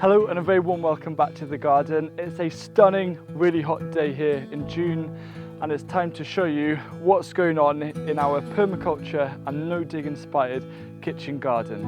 Hello and a very warm welcome back to the garden. It's a stunning, really hot day here in June, and it's time to show you what's going on in our permaculture and no dig inspired kitchen garden.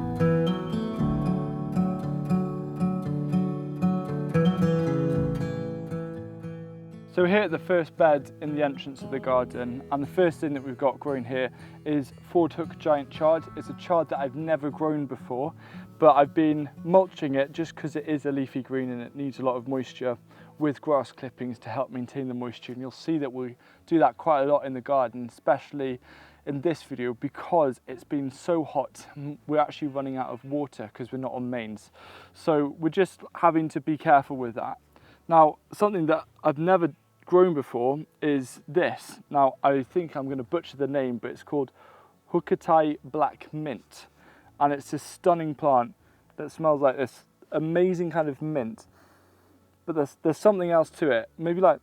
So here at the first bed in the entrance of the garden, and the first thing that we've got growing here is Ford Hook Giant Chard. It's a chard that I've never grown before, but I've been mulching it just because it is a leafy green and it needs a lot of moisture with grass clippings to help maintain the moisture. And you'll see that we do that quite a lot in the garden, especially in this video because it's been so hot. We're actually running out of water because we're not on mains. So we're just having to be careful with that. Now, something that I've never grown before is this. Now, I think I'm going to butcher the name, but it's called Hokusai Black Mint. And it's a stunning plant that smells like this amazing kind of mint. But there's something else to it. Maybe like,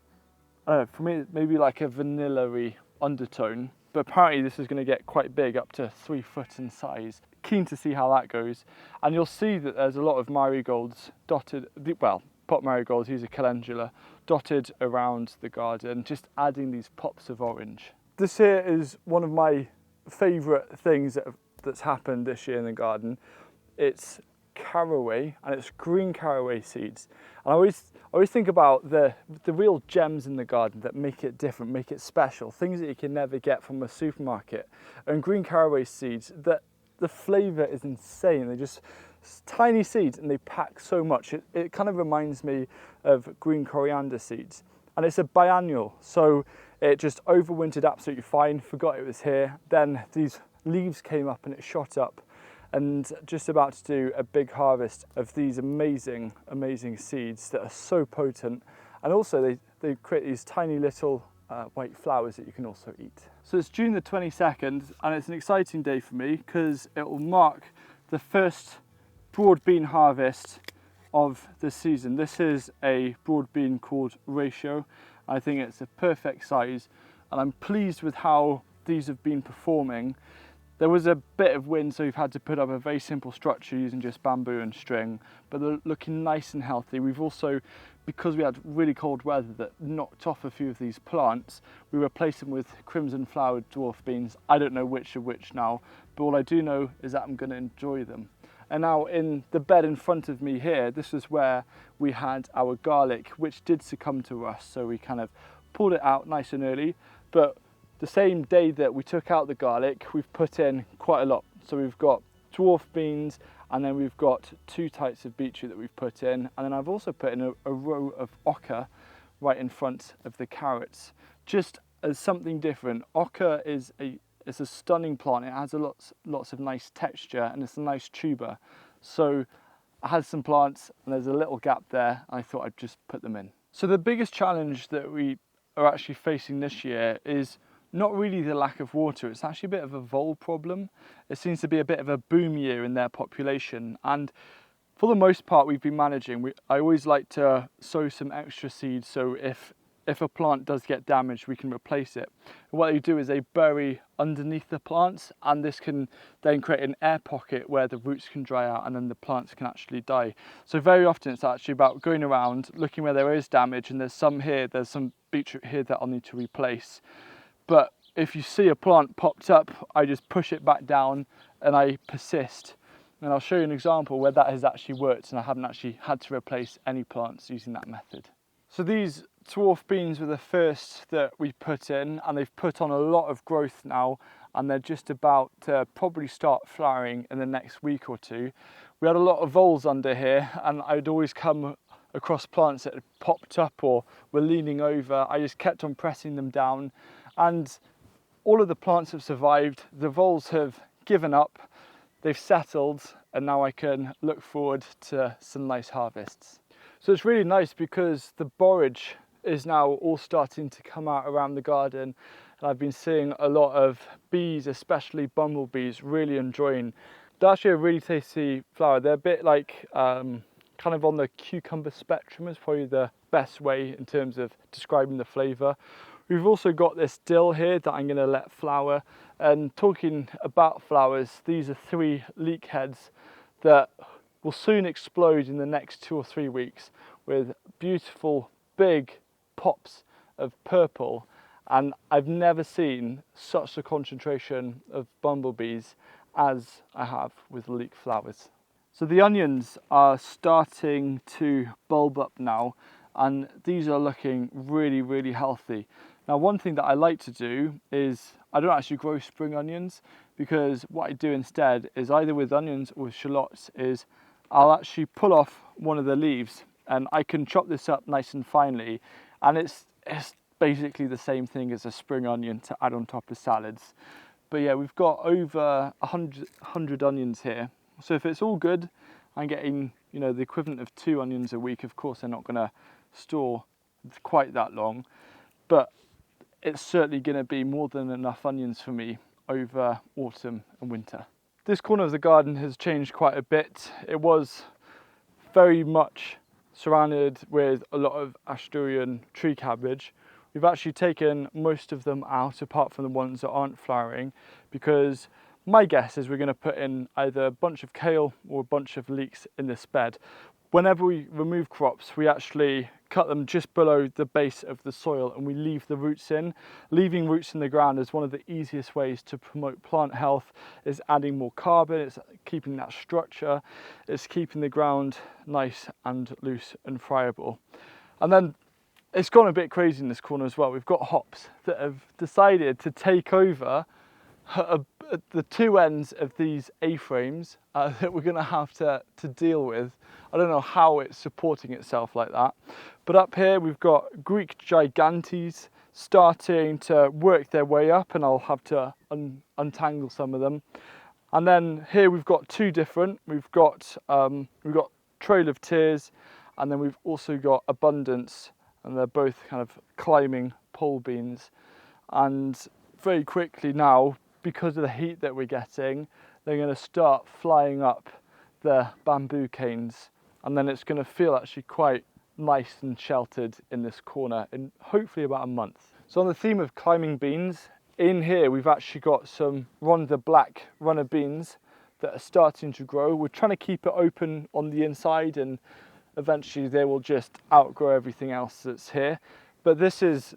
I don't know, for me, maybe like a vanilla-y undertone. But apparently this is going to get quite big, up to 3 foot in size. Keen to see how that goes. And you'll see that there's a lot of marigolds dotted, well, pot marigolds, these are calendula, dotted around the garden, just adding these pops of orange. This here is one of my favourite things that's happened this year in the garden. It's caraway, and it's green caraway seeds. And I always think about the real gems in the garden that make it different, make it special, things that you can never get from a supermarket. And green caraway seeds, that the flavour is insane. They're just tiny seeds and they pack so much. It kind of reminds me of green coriander seeds. And it's a biennial, so it just overwintered absolutely fine, forgot it was here. Then these leaves came up and it shot up, and just about to do a big harvest of these amazing seeds that are so potent. And also they create these tiny little white flowers that you can also eat. So it's June the 22nd and it's an exciting day for me because it will mark the first broad bean harvest of the season. This is a broad bean called Ratio. I think it's a perfect size and I'm pleased with how these have been performing. There was a bit of wind, so we've had to put up a very simple structure using just bamboo and string, but they're looking nice and healthy. We've also, because we had really cold weather that knocked off a few of these plants, we replaced them with crimson flowered dwarf beans. I don't know which are which now, but all I do know is that I'm going to enjoy them. And now in the bed in front of me here, this is where we had our garlic, which did succumb to rust, so we kind of pulled it out nice and early. But the same day that we took out the garlic, we've put in quite a lot. So we've got dwarf beans, and then we've got 2 types of beetroot that we've put in. And then I've also put in a row of oca right in front of the carrots, just as something different. Oca is it's a stunning plant. It has lots of nice texture and it's a nice tuber. So I had some plants and there's a little gap there. I thought I'd just put them in. So the biggest challenge that we are actually facing this year is not really the lack of water, it's actually a bit of a vole problem. It seems to be a bit of a boom year in their population, and for the most part we've been managing. I always like to sow some extra seeds, so if a plant does get damaged we can replace it. And what they do is they bury underneath the plants, and this can then create an air pocket where the roots can dry out and then the plants can actually die. So very often it's actually about going around, looking where there is damage, and there's some beetroot here that I'll need to replace. But if you see a plant popped up, I just push it back down and I persist. And I'll show you an example where that has actually worked and I haven't actually had to replace any plants using that method. So these dwarf beans were the first that we put in, and they've put on a lot of growth now, and they're just about to probably start flowering in the next week or two. We had a lot of voles under here, and I'd always come across plants that had popped up or were leaning over. I just kept on pressing them down, and all of the plants have survived. The voles have given up, they've settled, and now I can look forward to some nice harvests. So it's really nice because the borage is now all starting to come out around the garden, and I've been seeing a lot of bees, especially bumblebees, really enjoying. They're actually a really tasty flower. They're a bit like kind of on the cucumber spectrum is probably the best way in terms of describing the flavour. We've also got this dill here that I'm going to let flower. And talking about flowers, these are 3 leek heads that will soon explode in the next 2 or 3 weeks with beautiful big pops of purple, and I've never seen such a concentration of bumblebees as I have with leek flowers. So the onions are starting to bulb up now, and these are looking really, really healthy. Now, one thing that I like to do is I don't actually grow spring onions, because what I do instead is either with onions or with shallots is I'll actually pull off one of the leaves, and I can chop this up nice and finely, and it's basically the same thing as a spring onion to add on top of salads. But yeah, we've got over 100 onions here. So if it's all good, I'm getting, you know, the equivalent of 2 onions a week. Of course, they're not going to store quite that long, but it's certainly going to be more than enough onions for me over autumn and winter. This corner of the garden has changed quite a bit. It was very much surrounded with a lot of Asturian tree cabbage. We've actually taken most of them out, apart from the ones that aren't flowering, because my guess is we're going to put in either a bunch of kale or a bunch of leeks in this bed. Whenever we remove crops, we actually cut them just below the base of the soil and we leave the roots in. Leaving roots in the ground is one of the easiest ways to promote plant health. It's adding more carbon, it's keeping that structure, it's keeping the ground nice and loose and friable. And then it's gone a bit crazy in this corner as well. We've got hops that have decided to take over the two ends of these A-frames that we're going to have to deal with. I don't know how it's supporting itself like that. But up here we've got Greek gigantes starting to work their way up, and I'll have to untangle some of them. And then here we've got two different. We've got Trail of Tears, and then we've also got Abundance, and they're both kind of climbing pole beans. And very quickly now, because of the heat that we're getting, they're going to start flying up the bamboo canes, and then it's going to feel actually quite nice and sheltered in this corner in hopefully about a month. So on the theme of climbing beans, in here we've actually got some Ronda Black runner beans that are starting to grow. We're trying to keep it open on the inside, and eventually they will just outgrow everything else that's here. But this is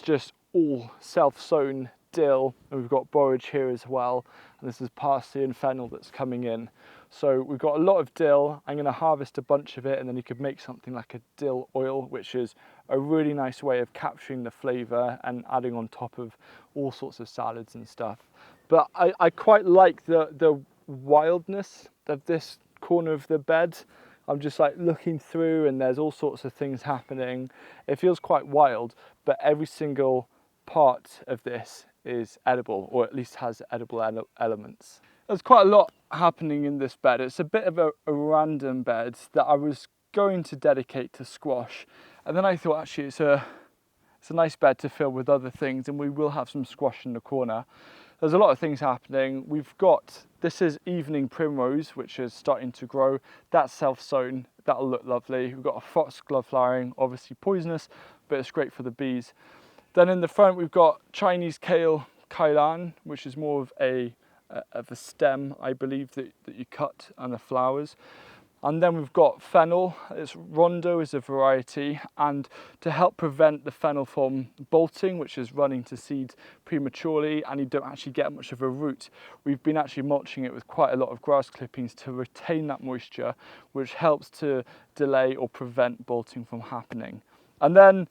just all self-sown dill, and we've got borage here as well, and this is parsley and fennel that's coming in. So we've got a lot of dill. I'm going to harvest a bunch of it, and then you could make something like a dill oil, which is a really nice way of capturing the flavour and adding on top of all sorts of salads and stuff. But I quite like the wildness of this corner of the bed. I'm just like looking through, and there's all sorts of things happening. It feels quite wild, but every single part of this is edible, or at least has edible elements. There's quite a lot happening in this bed. It's a bit of a random bed that I was going to dedicate to squash, and then I thought actually it's a nice bed to fill with other things, and we will have some squash in the corner. There's a lot of things happening. We've got, this is evening primrose, which is starting to grow. That's self-sown, that'll look lovely. We've got a foxglove flowering, obviously poisonous, but it's great for the bees. Then in the front we've got Chinese kale kailan, which is more of a stem, I believe, that you cut, and the flowers. And then we've got fennel. It's Rondo is a variety, and to help prevent the fennel from bolting, which is running to seed prematurely, and you don't actually get much of a root, we've been actually mulching it with quite a lot of grass clippings to retain that moisture, which helps to delay or prevent bolting from happening. And then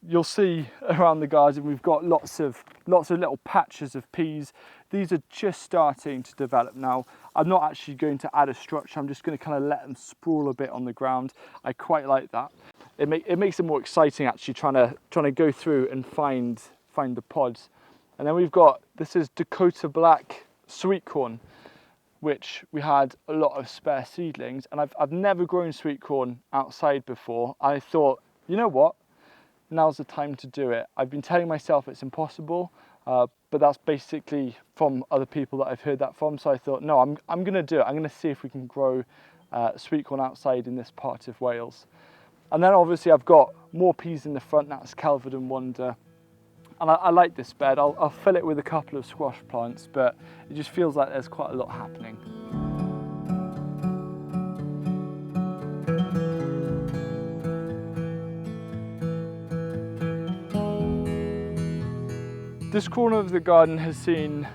you'll see around the garden we've got lots of little patches of peas. These are just starting to develop now. I'm not actually going to add a structure, I'm just going to kind of let them sprawl a bit on the ground. I quite like that. It makes it more exciting actually trying to go through and find the pods. And then we've got, this is Dakota Black sweet corn, which we had a lot of spare seedlings, and I've never grown sweet corn outside before. I thought, you know what? Now's the time to do it. I've been telling myself it's impossible, but that's basically from other people that I've heard that from. So I thought, no, I'm going to do it. I'm going to see if we can grow sweet corn outside in this part of Wales. And then obviously I've got more peas in the front. That's Kelvedon Wonder. And I like this bed. I'll fill it with a couple of squash plants, but it just feels like there's quite a lot happening. This corner of the garden has seen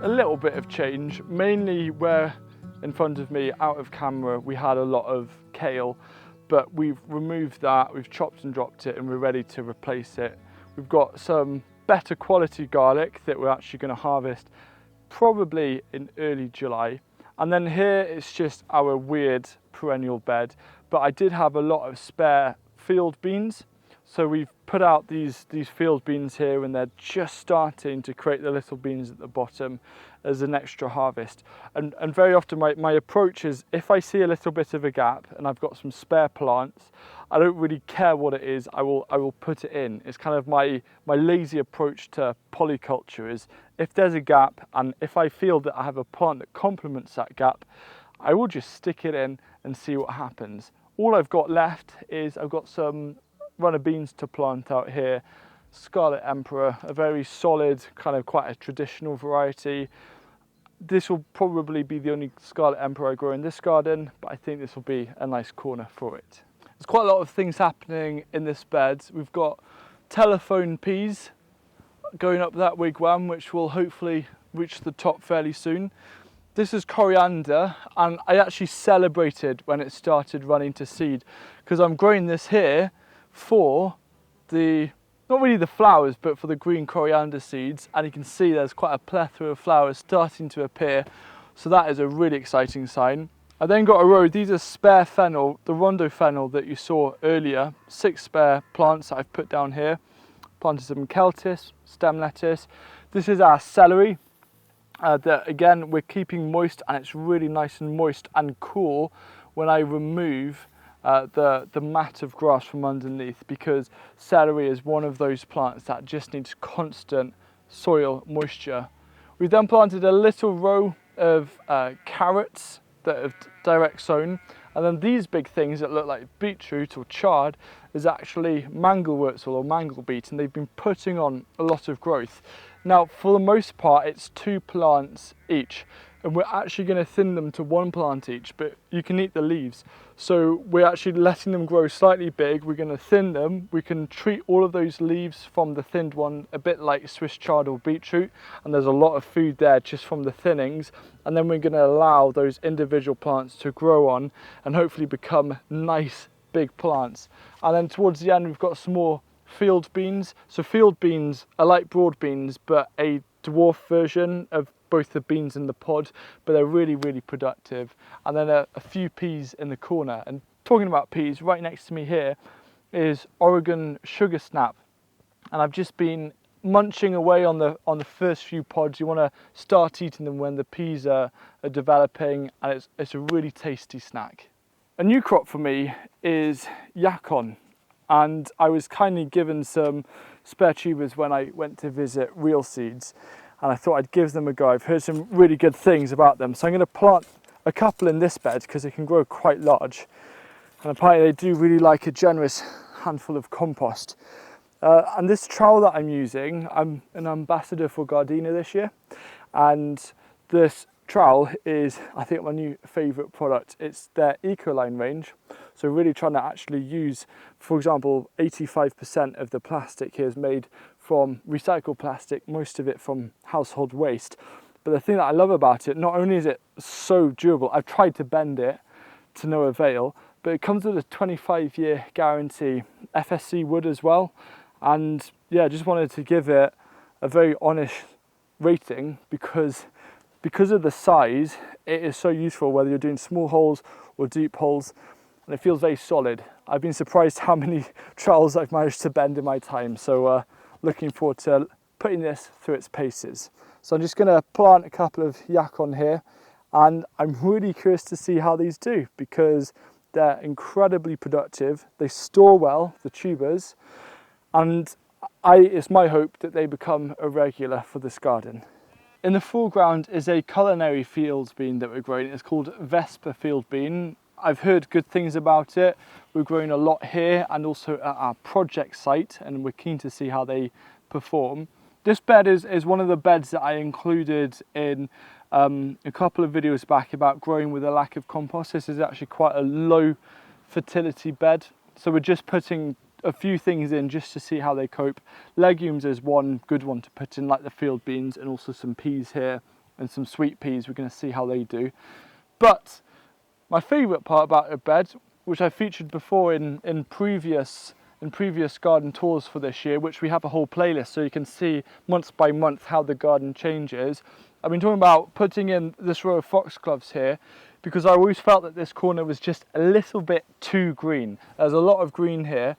a little bit of change, mainly where in front of me, out of camera, we had a lot of kale, but we've removed that, we've chopped and dropped it, and we're ready to replace it. We've got some better quality garlic that we're actually going to harvest probably in early July. And then here it's just our weird perennial bed, but I did have a lot of spare field beans. So we've put out these field beans here, and they're just starting to create the little beans at the bottom as an extra harvest. And very often my approach is, if I see a little bit of a gap and I've got some spare plants, I don't really care what it is, I will put it in. It's kind of my lazy approach to polyculture is, if there's a gap and if I feel that I have a plant that complements that gap, I will just stick it in and see what happens. All I've got left is I've got some runner beans to plant out here. Scarlet Emperor, a very solid, kind of quite a traditional variety. This will probably be the only Scarlet Emperor I grow in this garden, but I think this will be a nice corner for it. There's quite a lot of things happening in this bed. We've got telephone peas going up that wigwam, which will hopefully reach the top fairly soon. This is coriander, and I actually celebrated when it started running to seed, because I'm growing this here for the, not really the flowers, but for the green coriander seeds, and you can see there's quite a plethora of flowers starting to appear, so that is a really exciting sign. I then got a row, these are spare fennel, the rondo fennel that you saw earlier, 6 spare plants that I've put down here. Planted some Celtis, stem lettuce. This is our celery that again we're keeping moist, and it's really nice and moist and cool when I remove the mat of grass from underneath, because celery is one of those plants that just needs constant soil moisture. We've then planted a little row of carrots that have direct sown, and then these big things that look like beetroot or chard is actually mangelwurzel or mangelbeet, and they've been putting on a lot of growth. Now, for the most part, it's 2 plants each, and we're actually going to thin them to 1 plant each, but you can eat the leaves. So we're actually letting them grow slightly big. We're going to thin them. We can treat all of those leaves from the thinned one a bit like Swiss chard or beetroot, and there's a lot of food there just from the thinnings. And then we're going to allow those individual plants to grow on and hopefully become nice big plants. And then towards the end, we've got some more field beans. So field beans are like broad beans, but a dwarf version of both the beans and the pod, but they're really, really productive. And then a few peas in the corner. And talking about peas, right next to me here is Oregon Sugar Snap. And I've just been munching away on the first few pods. You want to start eating them when the peas are developing, and it's a really tasty snack. A new crop for me is yacon, and I was kindly given some spare tubers when I went to visit Real Seeds, and I thought I'd give them a go. I've heard some really good things about them, so I'm going to plant a couple in this bed because they can grow quite large, and apparently they do really like a generous handful of compost. And this trowel that I'm using, I'm an ambassador for Gardena this year, and this trowel is, I think, my new favourite product. It's their Ecoline range, so really trying to actually use, for example, 85% of the plastic here is made from recycled plastic, most of it from household waste. But the thing that I love about it, not only is it so durable, I've tried to bend it to no avail, but it comes with a 25-year guarantee, FSC wood as well. And yeah, just wanted to give it a very honest rating because of the size, it is so useful whether you're doing small holes or deep holes, and it feels very solid. I've been surprised how many trowels I've managed to bend in my time, so looking forward to putting this through its paces. So I'm just going to plant a couple of yacon here, and I'm really curious to see how these do because they're incredibly productive. They store well, the tubers, and it's my hope that they become a regular for this garden. In the foreground is a culinary field bean that we're growing. It's called Vesper field bean. I've heard good things about it. We're growing a lot here and also at our project site, and we're keen to see how they perform. This bed is one of the beds that I included in a couple of videos back about growing with a lack of compost. This is actually quite a low fertility bed. So we're just putting a few things in just to see how they cope. Legumes is one good one to put in, like the field beans, and also some peas here and some sweet peas. We're going to see how they do. But my favourite part about a bed, which I featured before in previous garden tours for this year, which we have a whole playlist so you can see month by month how the garden changes. I've been talking about putting in this row of foxgloves here because I always felt that this corner was just a little bit too green. There's a lot of green here,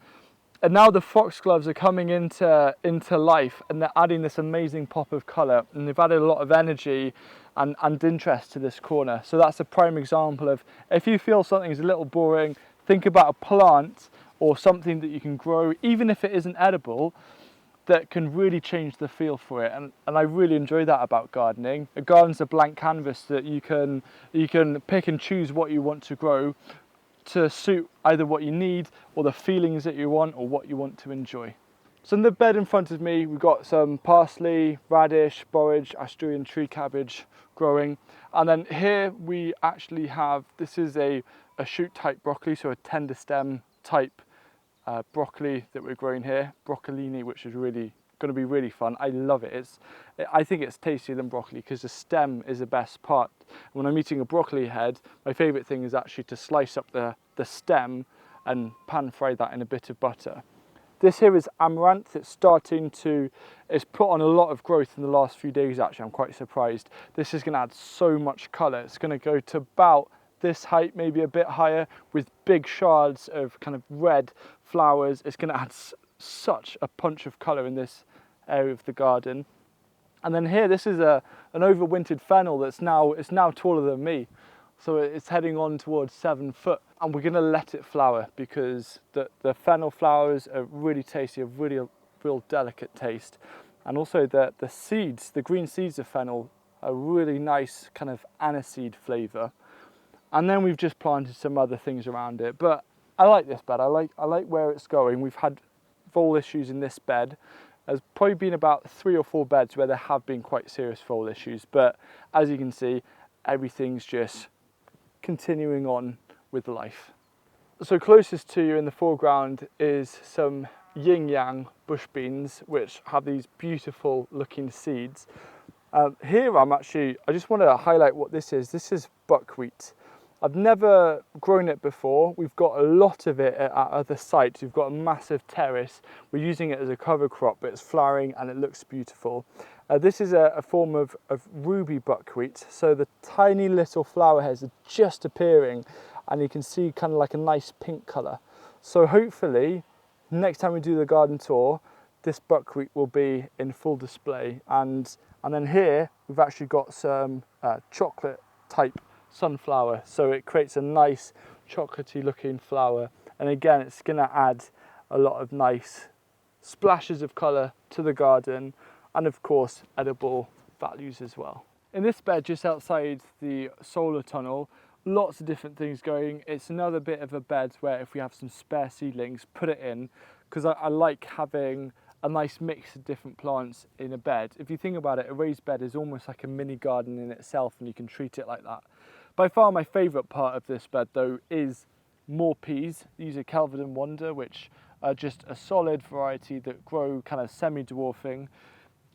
and now the foxgloves are coming into life, and they're adding this amazing pop of colour, and they've added a lot of energy and interest to this corner. So that's a prime example of, if you feel something's a little boring, think about a plant or something that you can grow, even if it isn't edible, that can really change the feel for it. And I really enjoy that about gardening. A garden's a blank canvas that you can pick and choose what you want to grow to suit either what you need or the feelings that you want or what you want to enjoy. So in the bed in front of me, we've got some parsley, radish, borage, Asturian tree cabbage growing. And then here we actually have, this is a shoot type broccoli, so a tender stem type broccoli that we're growing here, broccolini, which is really going to be really fun. I love it. I think it's tastier than broccoli because the stem is the best part. When I'm eating a broccoli head, my favourite thing is actually to slice up the stem and pan fry that in a bit of butter. This here is amaranth. It's put on a lot of growth in the last few days actually. I'm quite surprised. This is going to add so much colour. It's going to go to about this height, maybe a bit higher, with big shards of kind of red flowers. It's going to add such a punch of colour in this area of the garden. And then here, this is an overwintered fennel that's now taller than me. So it's heading on towards 7 foot, and we're going to let it flower because the fennel flowers are really tasty, a real delicate taste. And also the seeds, the green seeds of fennel, are really nice kind of aniseed flavour. And then we've just planted some other things around it. But I like this bed. I like where it's going. We've had vole issues in this bed. There's probably been about 3 or 4 beds where there have been quite serious vole issues. But as you can see, everything's just continuing on with life. So closest to you in the foreground is some yin yang bush beans, which have these beautiful looking seeds. Here I just want to highlight what this is. This is buckwheat. I've never grown it before. We've got a lot of it at other sites. We've got a massive terrace. We're using it as a cover crop, but it's flowering and it looks beautiful. This is a form of ruby buckwheat. So the tiny little flower heads are just appearing and you can see kind of like a nice pink colour. So hopefully next time we do the garden tour, this buckwheat will be in full display. And then here we've actually got some chocolate type sunflower, so it creates a nice chocolatey looking flower, and again it's going to add a lot of nice splashes of colour to the garden, and of course edible values as well. In this bed just outside the solar tunnel, lots of different things going. It's another bit of a bed where if we have some spare seedlings, put it in, because I like having a nice mix of different plants in a bed. If you think about it, a raised bed is almost like a mini garden in itself, and you can treat it like that. By far my favourite part of this bed though is more peas. These are Kelvedon Wonder, which are just a solid variety that grow kind of semi-dwarfing.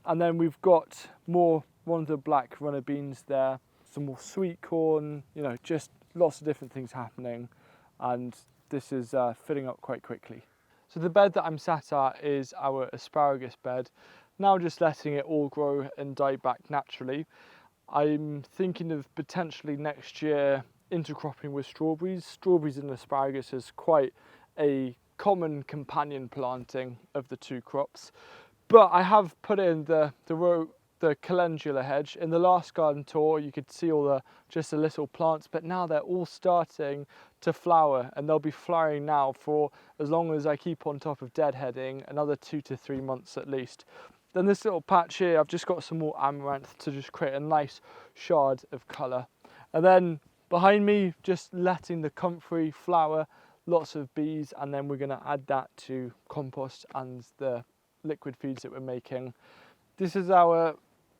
And then we've got more Wonder Black runner beans there, some more sweet corn, just lots of different things happening. And this is filling up quite quickly. So the bed that I'm sat at is our asparagus bed. Now just letting it all grow and die back naturally. I'm thinking of potentially next year intercropping with strawberries. Strawberries and asparagus is quite a common companion planting of the two crops. But I have put in the calendula hedge. In the last garden tour you could see all just the little plants, but now they're all starting to flower, and they'll be flowering now for as long as I keep on top of deadheading, another 2 to 3 months at least. Then this little patch here, I've just got some more amaranth to just create a nice shard of colour. And then behind me, just letting the comfrey flower, lots of bees, and then we're going to add that to compost and the liquid feeds that we're making. This is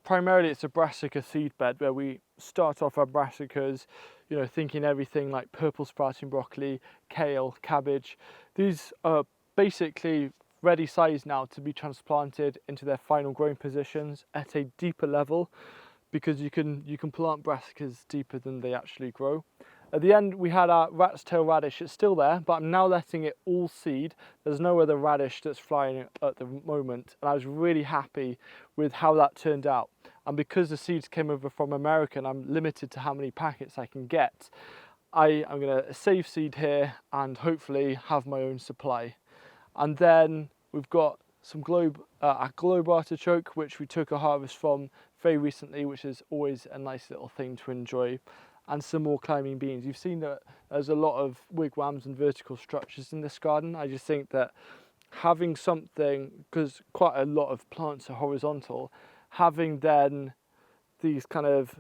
primarily it's a brassica seed bed where we start off our brassicas, thinking everything like purple sprouting broccoli, kale, cabbage. These are basically ready size now to be transplanted into their final growing positions at a deeper level, because you can plant brassicas deeper than they actually grow. At the end we had our rat's tail radish. It's still there, but I'm now letting it all seed. There's no other radish that's flying at the moment, and I was really happy with how that turned out. And because the seeds came over from America and I'm limited to how many packets I can get, I'm going to save seed here and hopefully have my own supply. And then we've got some a globe artichoke, which we took a harvest from very recently, which is always a nice little thing to enjoy. And some more climbing beans. You've seen that there's a lot of wigwams and vertical structures in this garden. I just think that having something, because quite a lot of plants are horizontal, having then these kind of,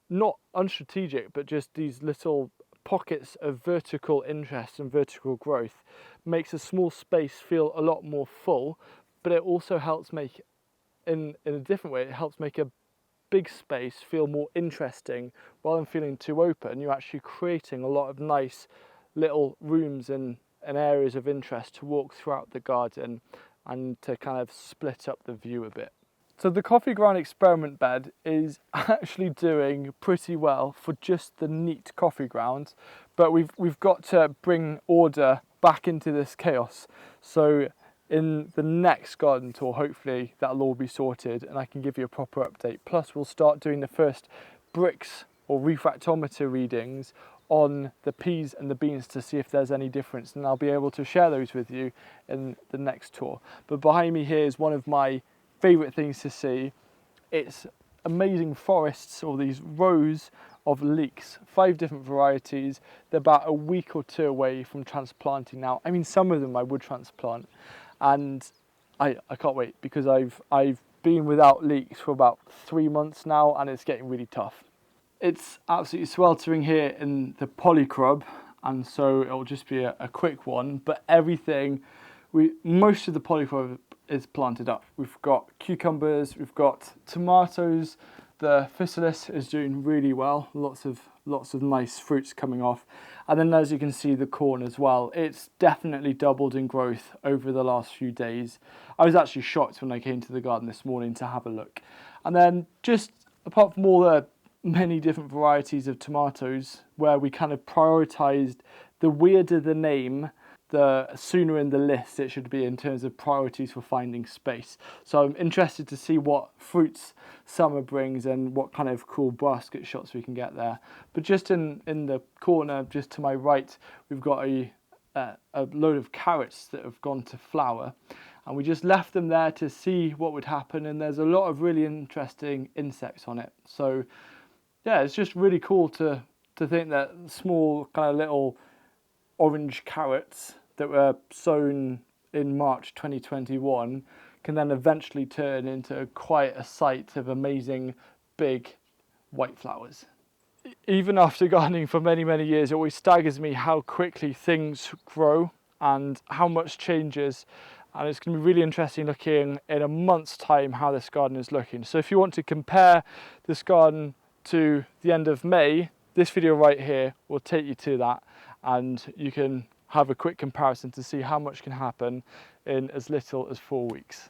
not unstrategic, but just these little pockets of vertical interest and vertical growth makes a small space feel a lot more full, but it also helps make, in a different way, it helps make a big space feel more interesting. Rather than feeling too open, you're actually creating a lot of nice little rooms and areas of interest to walk throughout the garden and to kind of split up the view a bit. So the coffee ground experiment bed is actually doing pretty well for just the neat coffee ground, but we've got to bring order back into this chaos. So in the next garden tour, hopefully that'll all be sorted and I can give you a proper update. Plus we'll start doing the first bricks or refractometer readings on the peas and the beans to see if there's any difference, and I'll be able to share those with you in the next tour. But behind me here is one of my favourite things to see. It's amazing forests, or these rows of leeks, 5 different varieties. They're about a week or 2 away from transplanting now. I mean, some of them I would transplant, and I can't wait, because I've been without leeks for about 3 months now, and it's getting really tough. It's absolutely sweltering here in the polycrub, and so it'll just be a quick one, but most of the polycrub is planted up. We've got cucumbers, we've got tomatoes, the physalis is doing really well, lots of nice fruits coming off. And then as you can see, the corn as well, it's definitely doubled in growth over the last few days. I was actually shocked when I came to the garden this morning to have a look. And then just apart from all the many different varieties of tomatoes, where we kind of prioritised, the weirder the name, the sooner in the list it should be in terms of priorities for finding space. So I'm interested to see what fruits summer brings and what kind of cool basket shots we can get there. But just in the corner, just to my right, we've got a load of carrots that have gone to flower, and we just left them there to see what would happen, and there's a lot of really interesting insects on it. So yeah, it's just really cool to think that small kind of little orange carrots that were sown in March 2021 can then eventually turn into quite a sight of amazing big white flowers. Even after gardening for many, many years, it always staggers me how quickly things grow and how much changes. And it's going to be really interesting looking in a month's time how this garden is looking. So if you want to compare this garden to the end of May, this video right here will take you to that, and you can have a quick comparison to see how much can happen in as little as 4 weeks.